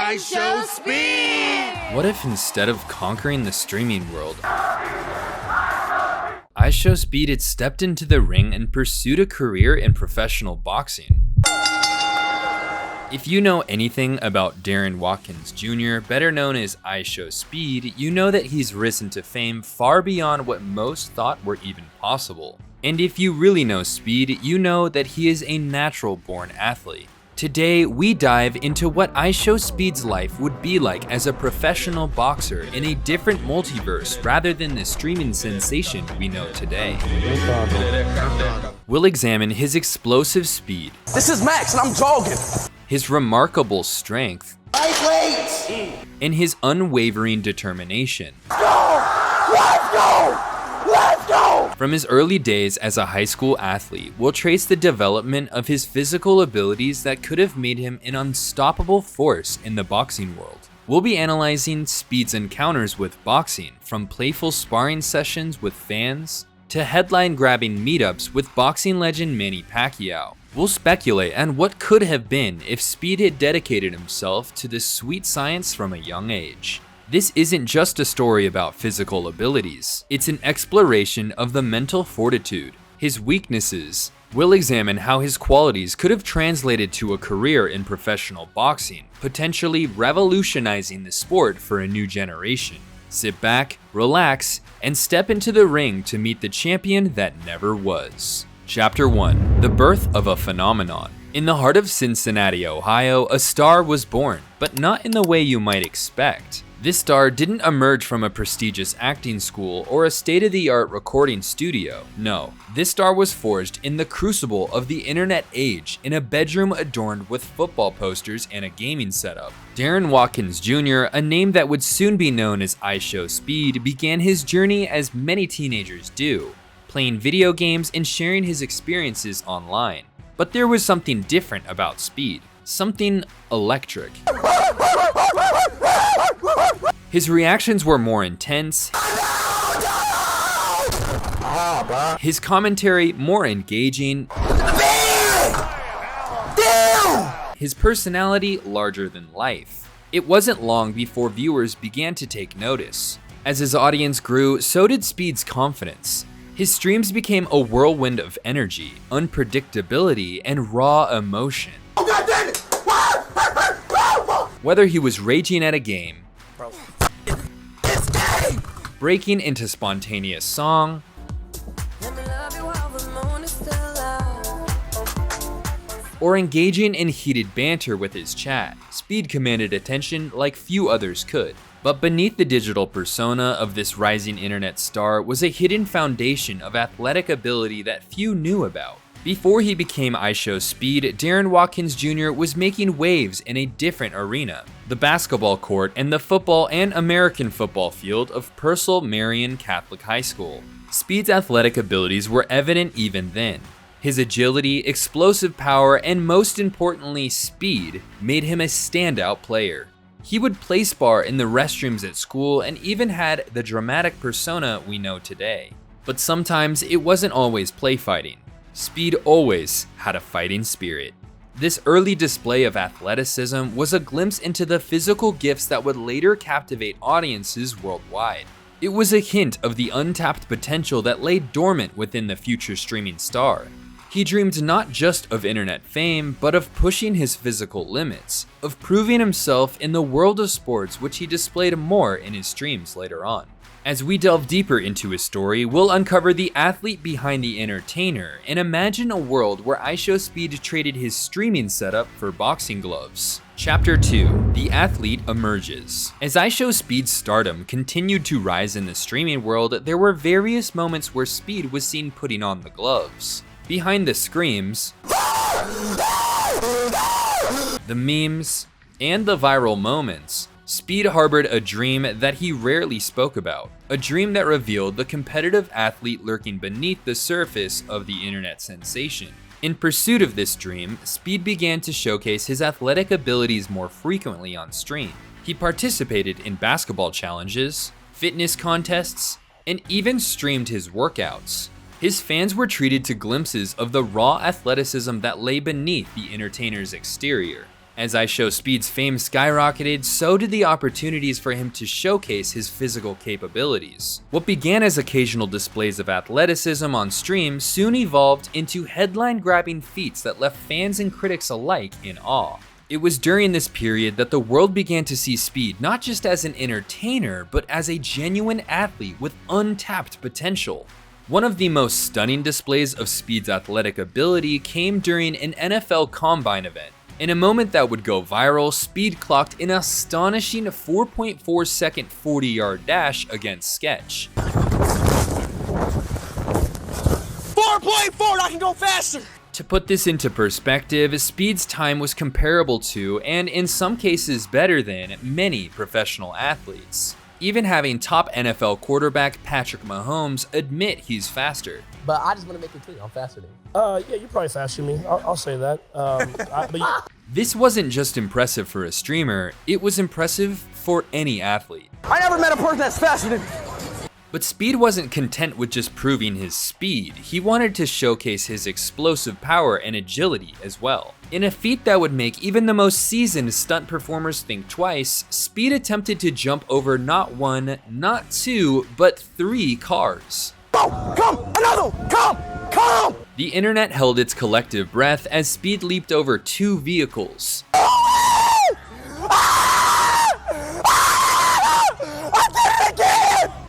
IShowSpeed! What if instead of conquering the streaming world, IShowSpeed had stepped into the ring and pursued a career in professional boxing? If you know anything about Darren Watkins Jr., better known as IShowSpeed, you know that he's risen to fame far beyond what most thought were even possible. And if you really know Speed, you know that he is a natural-born athlete. Today, we dive into what IShowSpeed's life would be like as a professional boxer in a different multiverse rather than the streaming sensation we know today. We'll examine his explosive speed. This is Max and I'm jogging. His remarkable strength. And his unwavering determination. Let's go! From his early days as a high school athlete, we'll trace the development of his physical abilities that could have made him an unstoppable force in the boxing world. We'll be analyzing Speed's encounters with boxing, from playful sparring sessions with fans to headline-grabbing meetups with boxing legend Manny Pacquiao. We'll speculate on what could have been if Speed had dedicated himself to this sweet science from a young age. This isn't just a story about physical abilities, it's an exploration of the mental fortitude, his weaknesses. We'll examine how his qualities could have translated to a career in professional boxing, potentially revolutionizing the sport for a new generation. Sit back, relax, and step into the ring to meet the champion that never was. Chapter 1: The Birth of a Phenomenon. In the heart of Cincinnati, Ohio, a star was born, but not in the way you might expect. This star didn't emerge from a prestigious acting school or a state-of-the-art recording studio. No, this star was forged in the crucible of the internet age in a bedroom adorned with football posters and a gaming setup. Darren Watkins Jr., a name that would soon be known as IShowSpeed, began his journey as many teenagers do, playing video games and sharing his experiences online. But there was something different about Speed, something electric. His reactions were more intense, his commentary more engaging, his personality larger than life. It wasn't long before viewers began to take notice. As his audience grew, so did Speed's confidence. His streams became a whirlwind of energy, unpredictability, and raw emotion. Whether he was raging at a game, breaking into spontaneous song, or engaging in heated banter with his chat, Speed commanded attention like few others could. But beneath the digital persona of this rising internet star was a hidden foundation of athletic ability that few knew about. Before he became IShowSpeed, Darren Watkins Jr. was making waves in a different arena, the basketball court and the football and American football field of Purcell Marian Catholic High School. Speed's athletic abilities were evident even then. His agility, explosive power, and most importantly, speed made him a standout player. He would play spar in the restrooms at school and even had the dramatic persona we know today. But sometimes it wasn't always play fighting. Speed always had a fighting spirit. This early display of athleticism was a glimpse into the physical gifts that would later captivate audiences worldwide. It was a hint of the untapped potential that lay dormant within the future streaming star. He dreamed not just of internet fame, but of pushing his physical limits, of proving himself in the world of sports, which he displayed more in his streams later on. As we delve deeper into his story, we'll uncover the athlete behind the entertainer and imagine a world where IShowSpeed traded his streaming setup for boxing gloves. Chapter 2: The Athlete Emerges. As IShowSpeed's stardom continued to rise in the streaming world, there were various moments where Speed was seen putting on the gloves. Behind the screams, the memes, and the viral moments, Speed harbored a dream that he rarely spoke about, a dream that revealed the competitive athlete lurking beneath the surface of the internet sensation. In pursuit of this dream, Speed began to showcase his athletic abilities more frequently on stream. He participated in basketball challenges, fitness contests, and even streamed his workouts. His fans were treated to glimpses of the raw athleticism that lay beneath the entertainer's exterior. As IShowSpeed's fame skyrocketed, so did the opportunities for him to showcase his physical capabilities. What began as occasional displays of athleticism on stream soon evolved into headline-grabbing feats that left fans and critics alike in awe. It was during this period that the world began to see Speed not just as an entertainer, but as a genuine athlete with untapped potential. One of the most stunning displays of Speed's athletic ability came during an NFL Combine event. In a moment that would go viral, Speed clocked an astonishing 4.4 second 40-yard dash against Sketch. 4.4, I can go faster! To put this into perspective, Speed's time was comparable to, and in some cases better than, many professional athletes. Even having top NFL quarterback Patrick Mahomes admit he's faster. But I just want to make it clear, I'm faster than you. Yeah, you're probably faster than me. I'll say that. This wasn't just impressive for a streamer, it was impressive for any athlete. I never met a person that's faster than me. But Speed wasn't content with just proving his speed, he wanted to showcase his explosive power and agility as well. In a feat that would make even the most seasoned stunt performers think twice, Speed attempted to jump over not one, not two, but 3 cars. Oh, come, another one, come! The internet held its collective breath as Speed leaped over 2 vehicles.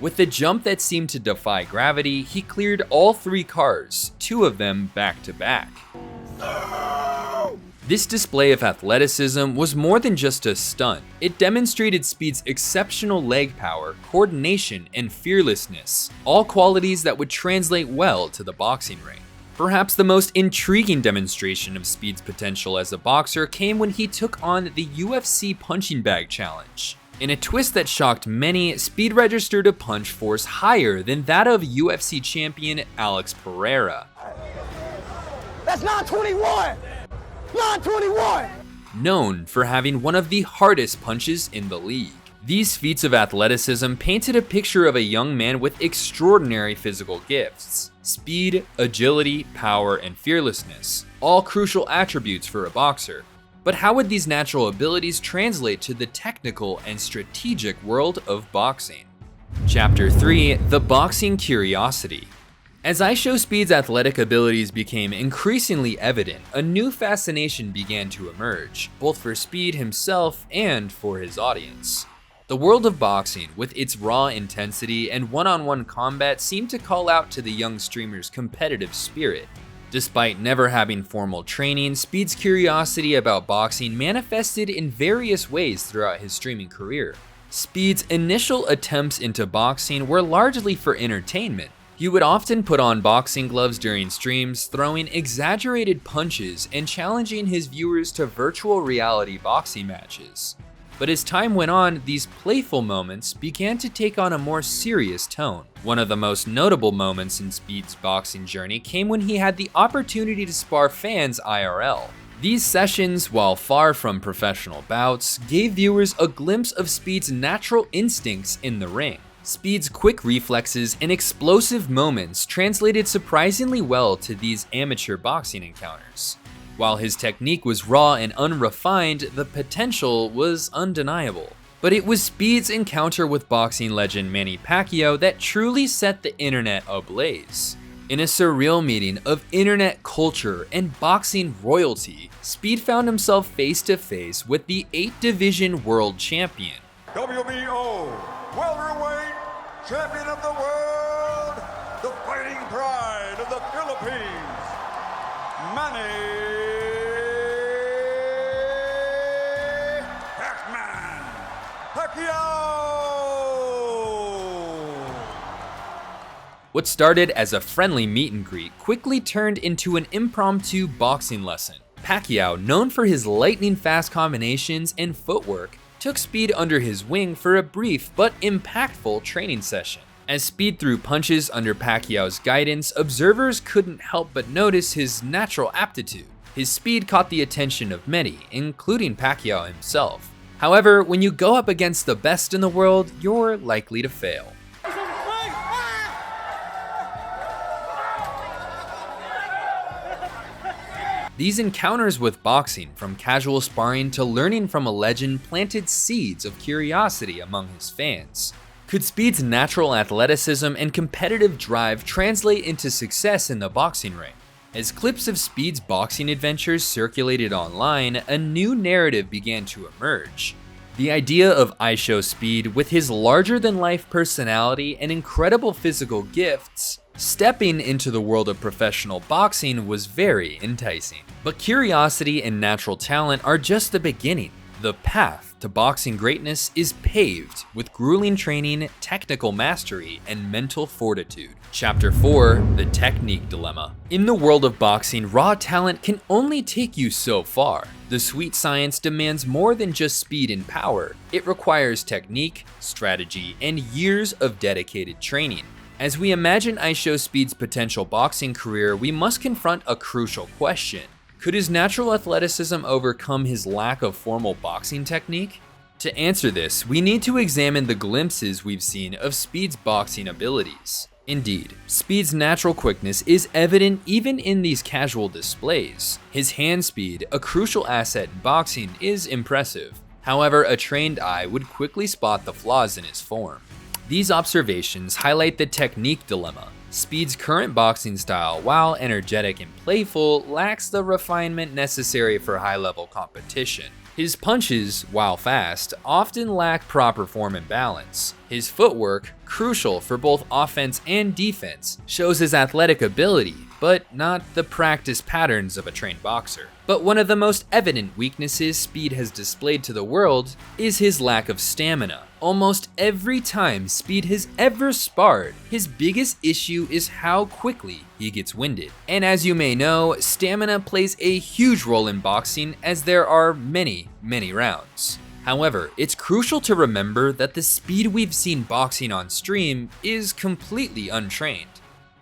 With a jump that seemed to defy gravity, he cleared all 3 cars, 2 of them back to back. This display of athleticism was more than just a stunt. It demonstrated Speed's exceptional leg power, coordination, and fearlessness, all qualities that would translate well to the boxing ring. Perhaps the most intriguing demonstration of Speed's potential as a boxer came when he took on the UFC punching bag challenge. In a twist that shocked many, Speed registered a punch force higher than that of UFC champion Alex Pereira. That's 921! 921! Known for having one of the hardest punches in the league. These feats of athleticism painted a picture of a young man with extraordinary physical gifts. Speed, agility, power, and fearlessness, all crucial attributes for a boxer. But how would these natural abilities translate to the technical and strategic world of boxing? Chapter 3: The Boxing Curiosity. As IShowSpeed's athletic abilities became increasingly evident, a new fascination began to emerge, both for Speed himself and for his audience. The world of boxing, with its raw intensity and one-on-one combat, seemed to call out to the young streamer's competitive spirit. Despite never having formal training, Speed's curiosity about boxing manifested in various ways throughout his streaming career. Speed's initial attempts into boxing were largely for entertainment. He would often put on boxing gloves during streams, throwing exaggerated punches and challenging his viewers to virtual reality boxing matches. But as time went on, these playful moments began to take on a more serious tone. One of the most notable moments in Speed's boxing journey came when he had the opportunity to spar fans IRL. These sessions, while far from professional bouts, gave viewers a glimpse of Speed's natural instincts in the ring. Speed's quick reflexes and explosive moments translated surprisingly well to these amateur boxing encounters. While his technique was raw and unrefined, the potential was undeniable. But it was Speed's encounter with boxing legend Manny Pacquiao that truly set the internet ablaze. In a surreal meeting of internet culture and boxing royalty, Speed found himself face to face with the 8-division world champion. WBO welterweight champion of the world, the fighting pride of the Philippines, Manny Pacquiao! What started as a friendly meet and greet quickly turned into an impromptu boxing lesson. Pacquiao, known for his lightning-fast combinations and footwork, took Speed under his wing for a brief but impactful training session. As Speed threw punches under Pacquiao's guidance, observers couldn't help but notice his natural aptitude. His speed caught the attention of many, including Pacquiao himself. However, when you go up against the best in the world, you're likely to fail. These encounters with boxing, from casual sparring to learning from a legend, planted seeds of curiosity among his fans. Could Speed's natural athleticism and competitive drive translate into success in the boxing ring? As clips of Speed's boxing adventures circulated online, a new narrative began to emerge. The idea of IShowSpeed, with his larger-than-life personality and incredible physical gifts, stepping into the world of professional boxing was very enticing. But curiosity and natural talent are just the beginning. The path to boxing greatness is paved with grueling training, technical mastery, and mental fortitude. Chapter 4: The Technique Dilemma. In the world of boxing, raw talent can only take you so far. The sweet science demands more than just speed and power. It requires technique, strategy, and years of dedicated training. As we imagine IShowSpeed's potential boxing career, we must confront a crucial question. Could his natural athleticism overcome his lack of formal boxing technique? To answer this, we need to examine the glimpses we've seen of Speed's boxing abilities. Indeed, Speed's natural quickness is evident even in these casual displays. His hand speed, a crucial asset in boxing, is impressive. However, a trained eye would quickly spot the flaws in his form. These observations highlight the technique dilemma. Speed's current boxing style, while energetic and playful, lacks the refinement necessary for high-level competition. His punches, while fast, often lack proper form and balance. His footwork, crucial for both offense and defense, shows his athletic ability, but not the practice patterns of a trained boxer. But one of the most evident weaknesses Speed has displayed to the world is his lack of stamina. Almost every time Speed has ever sparred, his biggest issue is how quickly he gets winded. And as you may know, stamina plays a huge role in boxing, as there are many rounds. However, it's crucial to remember that the Speed we've seen boxing on stream is completely untrained.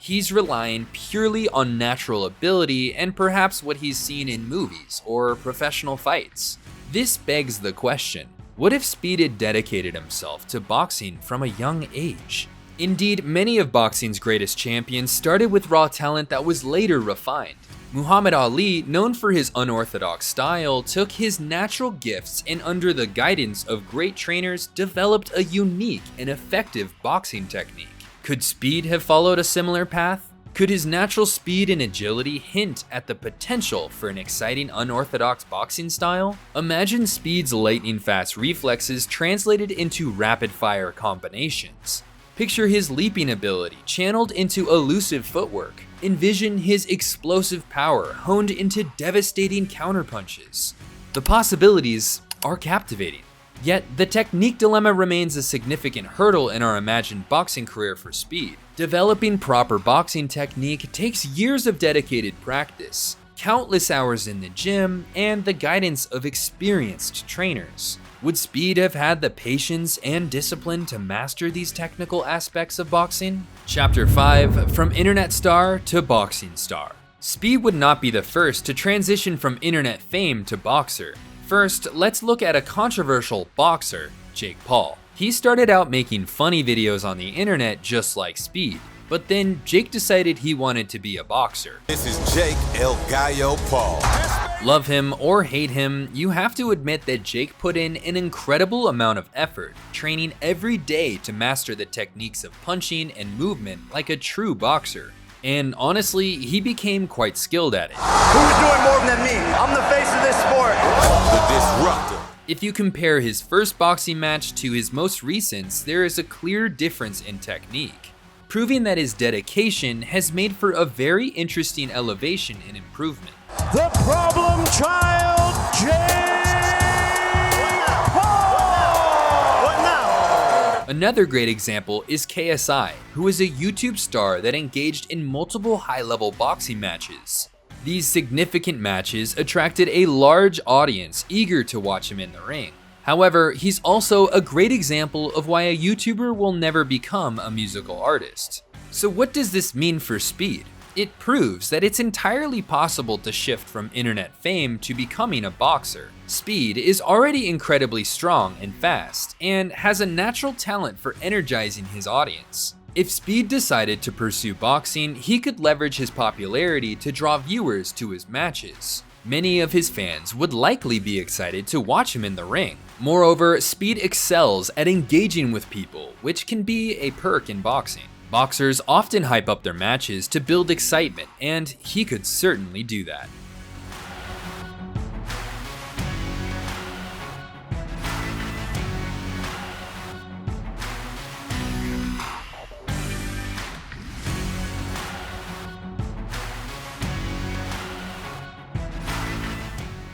He's relying purely on natural ability and perhaps what he's seen in movies or professional fights. This begs the question, what if Speed had dedicated himself to boxing from a young age? Indeed, many of boxing's greatest champions started with raw talent that was later refined. Muhammad Ali, known for his unorthodox style, took his natural gifts and under the guidance of great trainers developed a unique and effective boxing technique. Could Speed have followed a similar path? Could his natural speed and agility hint at the potential for an exciting unorthodox boxing style? Imagine Speed's lightning-fast reflexes translated into rapid-fire combinations. Picture his leaping ability channeled into elusive footwork. Envision his explosive power honed into devastating counterpunches. The possibilities are captivating. Yet, the technique dilemma remains a significant hurdle in our imagined boxing career for Speed. Developing proper boxing technique takes years of dedicated practice, countless hours in the gym, and the guidance of experienced trainers. Would Speed have had the patience and discipline to master these technical aspects of boxing? Chapter 5: From Internet Star to Boxing Star. Speed would not be the first to transition from internet fame to boxer. First, let's look at a controversial boxer, Jake Paul. He started out making funny videos on the internet just like Speed, but then Jake decided he wanted to be a boxer. This is Jake El Gallo Paul. Love him or hate him, you have to admit that Jake put in an incredible amount of effort, training every day to master the techniques of punching and movement like a true boxer. And honestly, he became quite skilled at it. Who's doing more than me? I'm the face of this sport. The Disruptor. If you compare his first boxing match to his most recent, there is a clear difference in technique, proving that his dedication has made for a very interesting elevation and improvement. The problem child, Jake Paul. What now? Another great example is KSI, who is a YouTube star that engaged in multiple high-level boxing matches. These significant matches attracted a large audience eager to watch him in the ring. However, he's also a great example of why a YouTuber will never become a musical artist. So what does this mean for Speed? It proves that it's entirely possible to shift from internet fame to becoming a boxer. Speed is already incredibly strong and fast, and has a natural talent for energizing his audience. If Speed decided to pursue boxing, he could leverage his popularity to draw viewers to his matches. Many of his fans would likely be excited to watch him in the ring. Moreover, Speed excels at engaging with people, which can be a perk in boxing. Boxers often hype up their matches to build excitement, and he could certainly do that.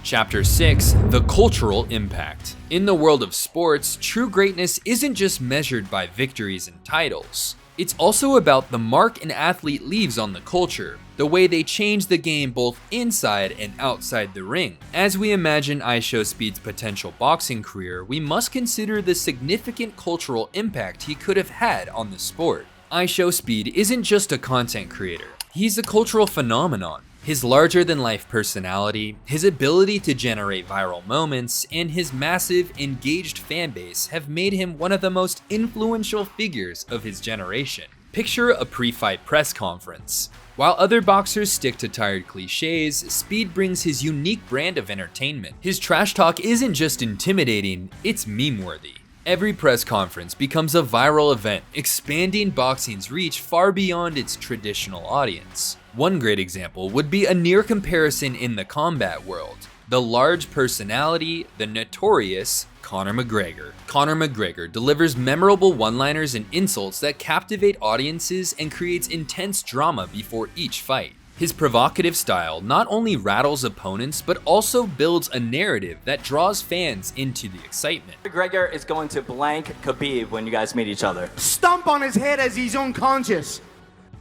Chapter 6, The Cultural Impact. In the world of sports, true greatness isn't just measured by victories and titles. It's also about the mark an athlete leaves on the culture, the way they change the game both inside and outside the ring. As we imagine IShowSpeed's potential boxing career, we must consider the significant cultural impact he could have had on the sport. IShowSpeed isn't just a content creator, he's a cultural phenomenon. His larger-than-life personality, his ability to generate viral moments, and his massive, engaged fanbase have made him one of the most influential figures of his generation. Picture a pre-fight press conference. While other boxers stick to tired cliches, Speed brings his unique brand of entertainment. His trash talk isn't just intimidating, it's meme-worthy. Every press conference becomes a viral event, expanding boxing's reach far beyond its traditional audience. One great example would be a near comparison in the combat world. The large personality, the notorious Conor McGregor. Conor McGregor delivers memorable one-liners and insults that captivate audiences and creates intense drama before each fight. His provocative style not only rattles opponents, but also builds a narrative that draws fans into the excitement. McGregor is going to blank Khabib when you guys meet each other. Stomp on his head as he's unconscious.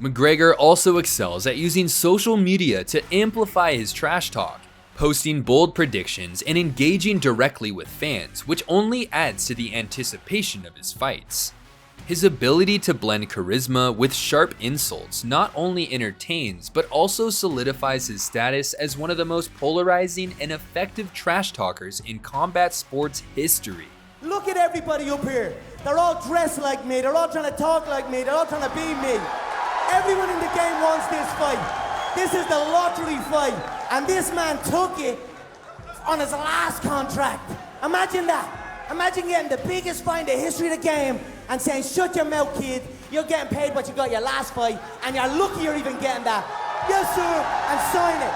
McGregor also excels at using social media to amplify his trash talk, posting bold predictions and engaging directly with fans, which only adds to the anticipation of his fights. His ability to blend charisma with sharp insults not only entertains, but also solidifies his status as one of the most polarizing and effective trash talkers in combat sports history. Look at everybody up here. They're all dressed like me, they're all trying to talk like me, they're all trying to be me. Everyone in the game wants this fight. This is the lottery fight, and this man took it on his last contract. Imagine that. Imagine getting the biggest fight in the history of the game and saying, shut your mouth, kid. You're getting paid what you got your last fight, and you're lucky you're even getting that. Yes, sir, and sign it.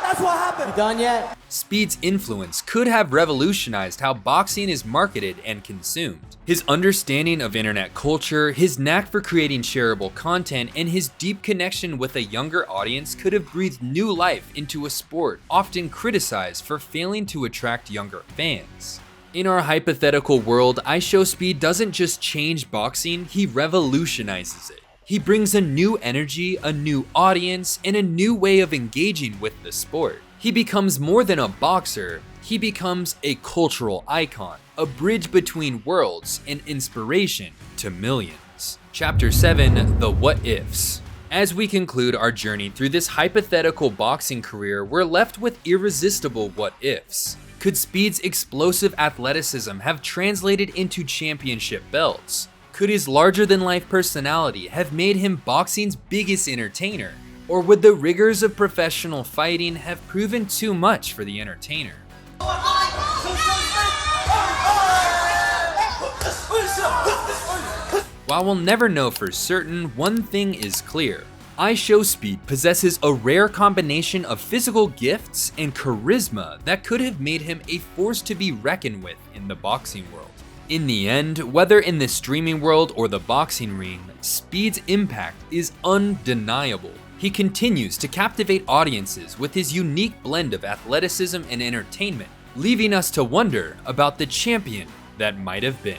That's what happened. You done yet? Speed's influence could have revolutionized how boxing is marketed and consumed. His understanding of internet culture, his knack for creating shareable content, and his deep connection with a younger audience could have breathed new life into a sport often criticized for failing to attract younger fans. In our hypothetical world, IShowSpeed doesn't just change boxing, he revolutionizes it. He brings a new energy, a new audience, and a new way of engaging with the sport. He becomes more than a boxer, he becomes a cultural icon, a bridge between worlds and inspiration to millions. Chapter 7, The What Ifs. As we conclude our journey through this hypothetical boxing career, we're left with irresistible what ifs. Could Speed's explosive athleticism have translated into championship belts? Could his larger-than-life personality have made him boxing's biggest entertainer? Or would the rigors of professional fighting have proven too much for the entertainer? While we'll never know for certain, one thing is clear. IShowSpeed possesses a rare combination of physical gifts and charisma that could have made him a force to be reckoned with in the boxing world. In the end, whether in the streaming world or the boxing ring, Speed's impact is undeniable. He continues to captivate audiences with his unique blend of athleticism and entertainment, leaving us to wonder about the champion that might have been.